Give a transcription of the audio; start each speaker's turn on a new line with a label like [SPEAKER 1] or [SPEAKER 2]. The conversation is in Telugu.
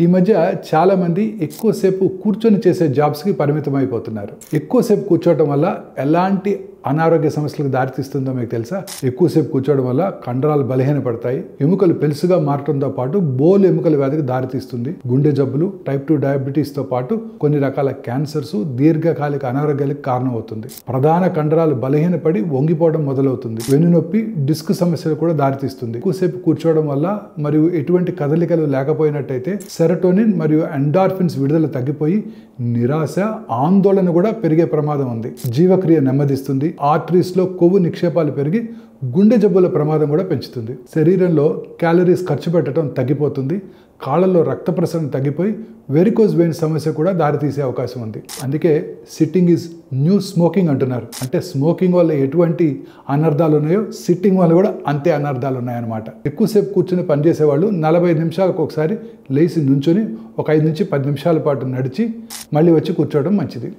[SPEAKER 1] ఈ మధ్య చాలామంది ఎక్కువసేపు కూర్చొని చేసే జాబ్స్కి పరిమితం అయిపోతున్నారు. ఎక్కువసేపు కూర్చోవడం వల్ల ఎలాంటి అనారోగ్య సమస్యలకు దారితీస్తుందో మీకు తెలుసా? ఎక్కువసేపు కూర్చోవడం వల్ల కండరాలు బలహీనపడతాయి, ఎముకలు పెలుసుగా మారడంతో పాటు బోలు ఎముకల వ్యాధికి దారితీస్తుంది. గుండె జబ్బులు, టైప్ 2 డయాబెటీస్తో పాటు కొన్ని రకాల క్యాన్సర్స్, దీర్ఘకాలిక అనారోగ్యాలకు కారణమవుతుంది. ప్రధాన కండరాలు బలహీనపడి వంగిపోవడం మొదలవుతుంది. వెన్నునొప్పి, డిస్క్ సమస్యలు కూడా దారితీస్తుంది. ఎక్కువసేపు కూర్చోవడం వల్ల మరియు ఎటువంటి కదలికలు లేకపోయినట్టయితే సెరటోనిన్ మరియు ఎండార్ఫిన్స్ విడుదల తగ్గిపోయి నిరాశ, ఆందోళన కూడా పెరిగే ప్రమాదం ఉంది. జీవక్రియ నెమ్మదిస్తుంది. ఆర్టరీస్ లో కొవ్వు నిక్షేపాలు పెరిగి గుండె జబ్బుల ప్రమాదం కూడా పెంచుతుంది. శరీరంలో క్యాలరీస్ ఖర్చు పెట్టడం తగ్గిపోతుంది. కాళ్ళల్లో రక్త ప్రసరణ తగ్గిపోయి వెరికోజ్ వెయిన్ సమస్య కూడా దారితీసే అవకాశం ఉంది. అందుకే సిట్టింగ్ ఈజ్ న్యూ స్మోకింగ్ అంటున్నారు. అంటే స్మోకింగ్ వల్ల ఎటువంటి అనర్థాలు ఉన్నాయో సిట్టింగ్ వల్ల కూడా అంతే అనర్థాలు ఉన్నాయన్నమాట. ఎక్కువసేపు కూర్చొని పనిచేసే వాళ్ళు 45 నిమిషాలకు ఒకసారి లేచి నుంచొని ఒక 5 నుంచి 10 నిమిషాల పాటు నడిచి మళ్ళీ వచ్చి కూర్చోవడం మంచిది.